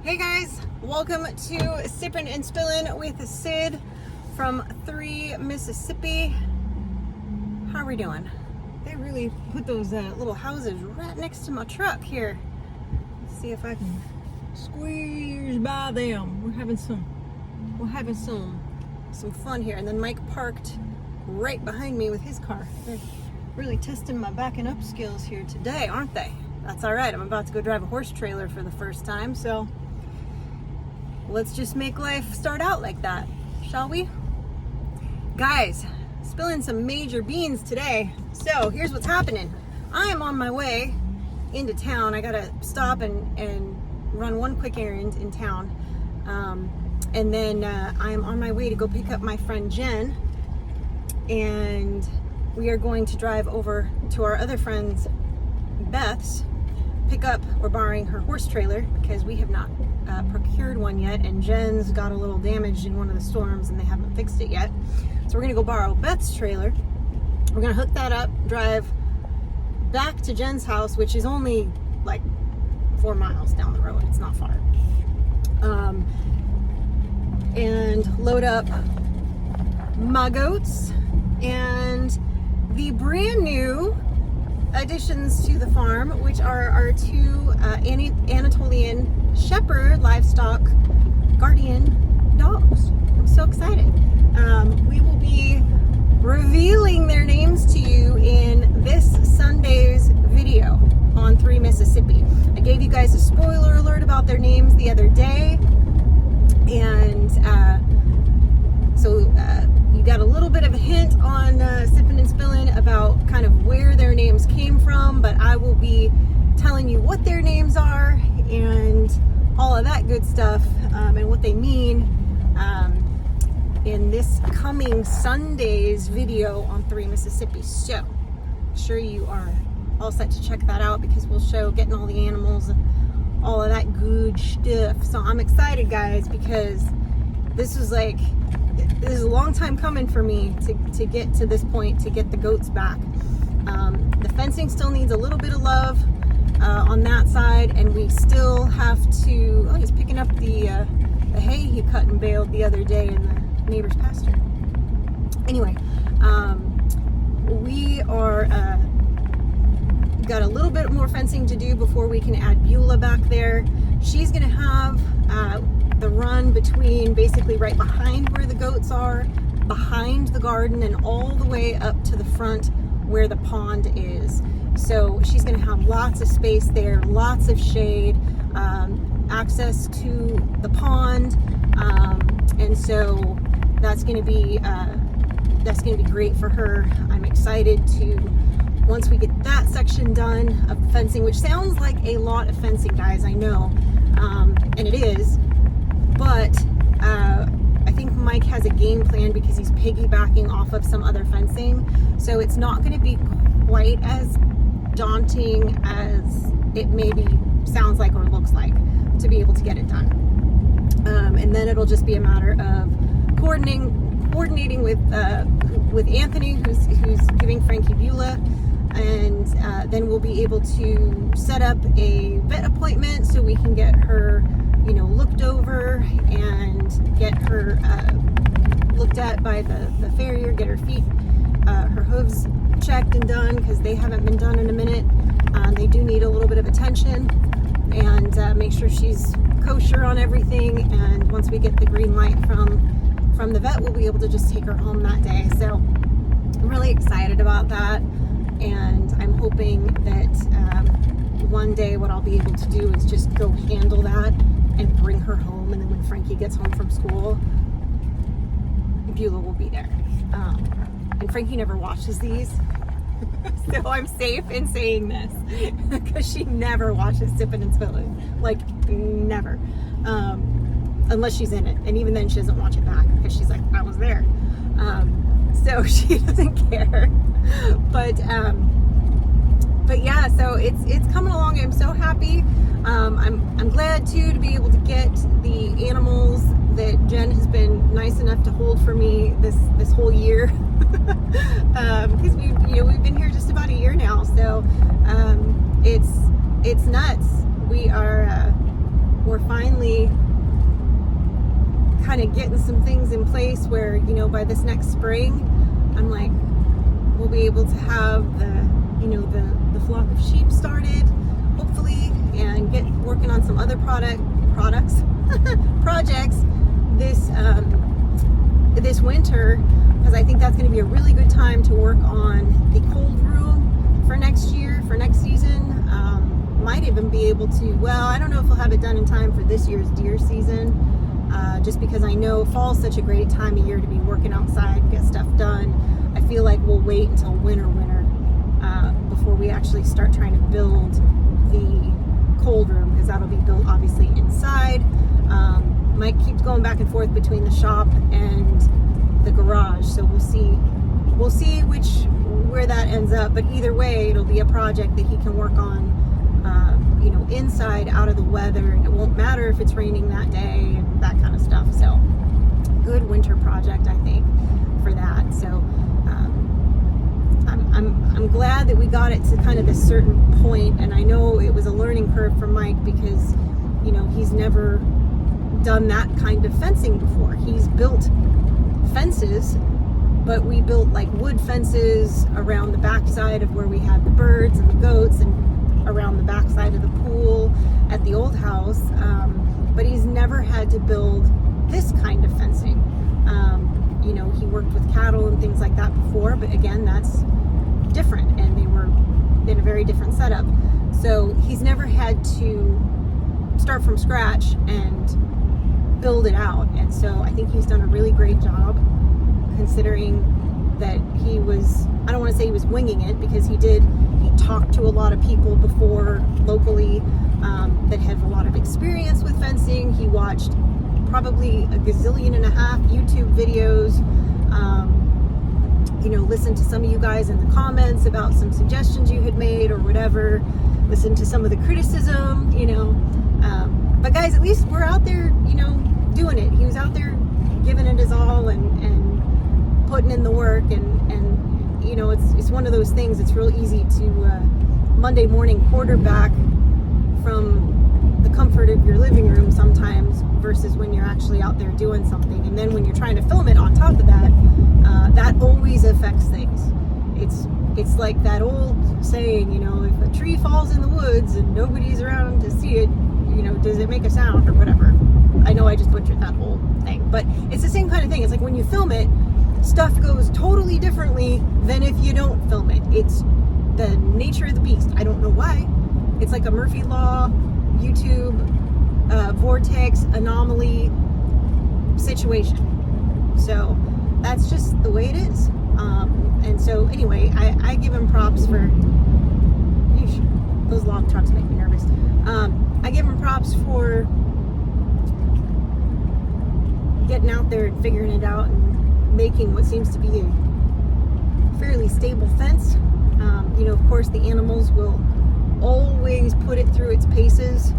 Hey guys, welcome to Sippin' and Spillin' with Sid from 3 Mississippi. How are we doing? They really put those little houses right next to my truck here. Let's see if I can squeeze by them. We're having some fun here. And then Mike parked right behind me with his car. They're really testing my backing up skills here today, aren't they? That's all right. I'm about to go drive a horse trailer for the first time, so let's just make life start out like that, shall we? Guys, spilling some major beans today. So here's what's happening. I am on my way into town. I gotta stop and run one quick errand in town. And then I am on my way to go pick up my friend Jen. And we are going to drive over to our other friend's, Beth's, pick up, we're borrowing her horse trailer because we have not procured one yet, and Jen's got a little damaged in one of the storms and they haven't fixed it yet. So we're gonna go borrow Beth's trailer. We're gonna hook that up, drive back to Jen's house, which is only like 4 miles down the road. It's not far. And load up my goats and the brand new additions to the farm, which are our 2 Anatolian Shepherd livestock guardian dogs. I'm so excited. We will be revealing their names to you in this Sunday's video on 3 Mississippi. I gave you guys a spoiler alert about their names the other day, and so you got a little bit of a hint on Sippin' and Spillin' about kind of where their names came from, but I will be telling you what their names are and all of that good stuff, and what they mean in this coming Sunday's video on 3 Mississippi. So I'm sure you are all set to check that out because we'll show getting all the animals and all of that good stuff. So I'm excited, guys, because this is a long time coming for me to get to this point, to get the goats back. The fencing still needs a little bit of love on that side, and we still have to, he's picking up the hay he cut and baled the other day in the neighbor's pasture. Anyway, we are got a little bit more fencing to do before we can add Beulah back there. She's gonna have the run between basically right behind where the goats are, behind the garden, and all the way up to the front where the pond is. So she's going to have lots of space there, lots of shade, access to the pond, and so that's going to be great for her. I'm excited to, once we get that section done of fencing, which sounds like a lot of fencing, guys, I know, and it is, but I think Mike has a game plan because he's piggybacking off of some other fencing, so it's not going to be quite as daunting as it maybe sounds like or looks like to be able to get it done. And then it'll just be a matter of coordinating with Anthony, who's giving Frankie Beulah, and then we'll be able to set up a vet appointment so we can get her, looked over and get her looked at by the farrier, get her feet, her hooves checked and done because they haven't been done in a minute. They do need a little bit of attention, and make sure she's kosher on everything. And once we get the green light from the vet, we'll be able to just take her home that day. So I'm really excited about that, and I'm hoping that one day what I'll be able to do is just go handle that and bring her home, and then when Frankie gets home from school, Beulah will be there. And Frankie never watches these, so I'm safe in saying this because she never watches Sippin' and Spillin', like never, unless she's in it, and even then she doesn't watch it back because she's like, I was there. So she doesn't care, but yeah, so it's coming along. I'm so happy. I'm glad too to be able to get the animals that Jen has been nice enough to hold for me this whole year, because we've been here just about a year now. So it's nuts. we're finally kind of getting some things in place where, you know, by this next spring, I'm like, we'll be able to have the flock of sheep started, hopefully, and get working on some other projects this winter, because I think that's going to be a really good time to work on the cold room for next year, for next season. Might even be able to, well, I don't know if we'll have it done in time for this year's deer season, just because I know fall's such a great time of year to be working outside and get stuff done. I feel like we'll wait until winter before we actually start trying to build the cold room, because that'll be built obviously inside. Mike keeps going back and forth between the shop and the garage, so we'll see where that ends up. But either way, it'll be a project that he can work on, inside, out of the weather, and it won't matter if it's raining that day and that kind of stuff. So good winter project, I think, for that. So I'm glad that we got it to kind of this certain point, and I know it was a learning curve for Mike, because he's never done that kind of fencing before. He's built fences, but we built like wood fences around the backside of where we had the birds and the goats, and around the backside of the pool at the old house, but he's never had to build this kind of fencing. He worked with cattle and things like that before, but again, that's different, and they were in a very different setup. So he's never had to start from scratch and build it out, and so I think he's done a really great job, considering that he was, I don't want to say he was winging it, because he talked to a lot of people before locally that have a lot of experience with fencing. He watched probably a gazillion and a half YouTube videos, listened to some of you guys in the comments about some suggestions you had made or whatever, listened to some of the criticism, but guys, at least we're out there, doing it. He was out there giving it his all and putting in the work, and it's one of those things. It's real easy to Monday morning quarterback from the comfort of your living room sometimes, versus when you're actually out there doing something. And then when you're trying to film it on top of that, that always affects things. It's like that old saying, if a tree falls in the woods and nobody's around to see it, does it make a sound or whatever? I know I just butchered that whole thing, but it's the same kind of thing. It's like when you film it, stuff goes totally differently than if you don't film it. It's the nature of the beast. I don't know why. It's like a Murphy Law, YouTube, vortex, anomaly situation. So that's just the way it is. And so anyway, I give him props for, those log trucks make me nervous. I give him props for getting out there and figuring it out and making what seems to be a fairly stable fence. Of course, the animals will always put it through its paces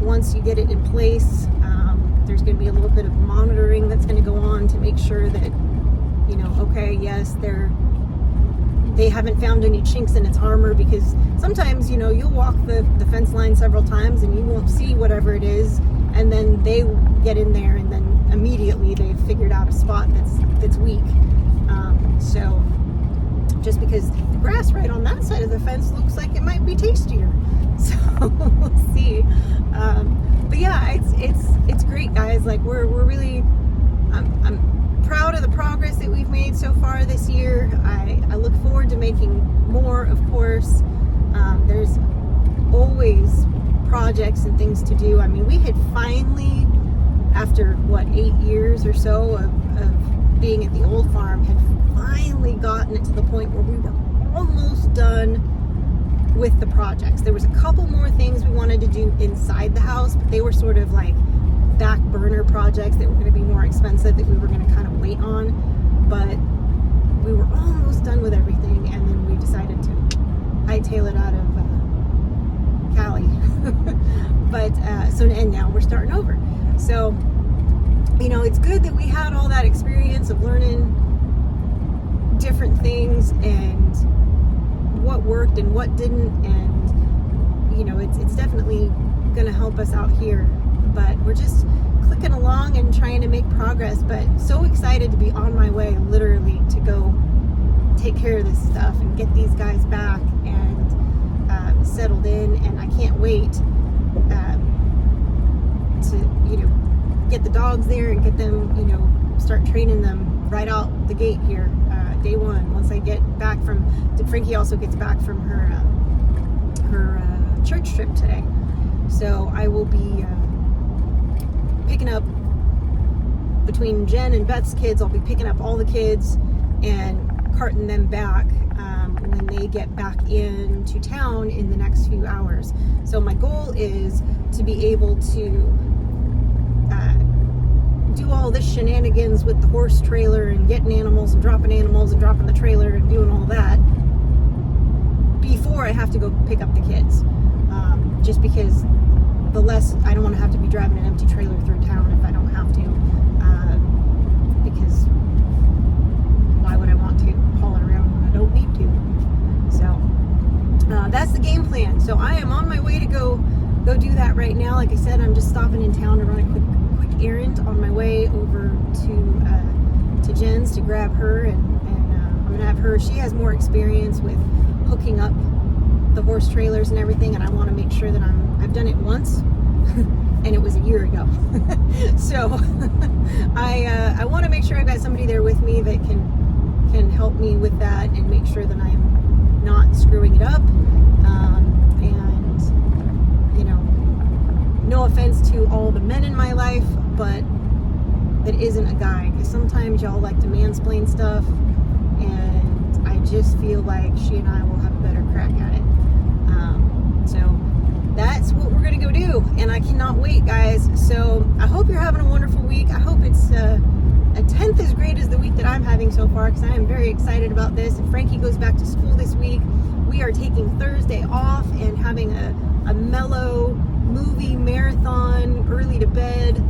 once you get it in place. There's going to be a little bit of monitoring that's going to go on to make sure that, okay, yes, they haven't found any chinks in its armor, because sometimes, you'll walk the fence line several times and you won't see whatever it is, and then they get in there and then immediately they've figured out a spot that's weak. So just because the grass right on that side of the fence looks like it might be tastier, so we'll see. But yeah, it's great, guys. Like we're really, I'm proud of the progress that we've made so far this year. I look forward to making more, of course. There's always projects and things to do. I mean, we had finally, after 8 years or so of being at the old farm, had finally gotten it to the point where we were almost done with the projects. There was a couple more things we wanted to do inside the house, but they were sort of like back burner projects that were going to be more expensive, that we were going to kind of wait on. But we were almost done with everything, and then we decided to hightail it out of Cali. And now we're starting over. So, it's good that we had all that experience of learning different things and what worked and what didn't, and it's definitely going to help us out here but we're just clicking along and trying to make progress. But so excited to be on my way, literally, to go take care of this stuff and get these guys back and settled in. And I can't wait to, you know, get the dogs there and get them, you know, start training them right out the gate here, day one. Once I get back from, Frankie also gets back from her church trip today, so I will be picking up, between Jen and Beth's kids, I'll be picking up all the kids and carting them back when they get back into town in the next few hours. So my goal is to be able to do all this shenanigans with the horse trailer and getting animals and dropping the trailer and doing all that before I have to go pick up the kids. Just because the less, I don't want to have to be driving an empty trailer through town if I don't have to. Because why would I want to haul it around when I don't need to? So that's the game plan. So I am on my way to go do that right now. Like I said, I'm just stopping in town to run a quick errand on my way over to Jen's to grab her, and I'm gonna have her. She has more experience with hooking up the horse trailers and everything, and I want to make sure that I've done it once and it was a year ago. So I want to make sure I've got somebody there with me that can help me with that and make sure that I'm not screwing it up. And you know, no offense to all the men in my life, but that isn't a guy, because sometimes y'all like to mansplain stuff, and I just feel like she and I will have a better crack at it. So that's what we're gonna go do, and I cannot wait, guys. So I hope you're having a wonderful week. I hope it's a tenth as great as the week that I'm having so far, because I am very excited about this. And Frankie goes back to school this week. We are taking Thursday off and having a mellow movie marathon, early to bed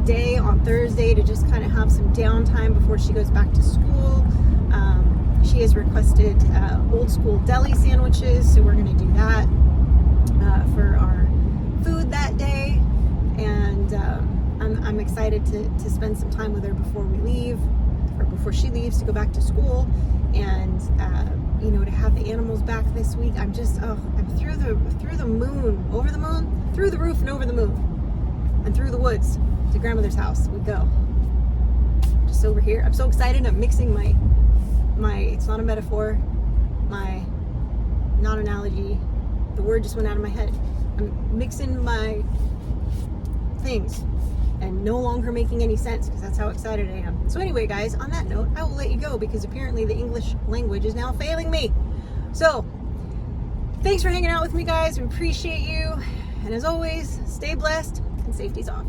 day on Thursday to just kind of have some downtime before she goes back to school. She has requested old school deli sandwiches, so we're going to do that for our food that day. And I'm excited to spend some time with her before we leave, or before she leaves to go back to school. And you know, to have the animals back this week, I'm just, I'm through the moon, over the moon, through the roof and over the moon, and through the woods to grandmother's house we go. Just over here, I'm so excited. I'm mixing my it's not a metaphor, not an analogy, the word just went out of my head. I'm mixing my things and no longer making any sense, because that's how excited I am. So anyway, guys, on that note, I will let you go, because apparently the English language is now failing me. So thanks for hanging out with me, guys. We appreciate you, and as always, stay blessed and safety's off.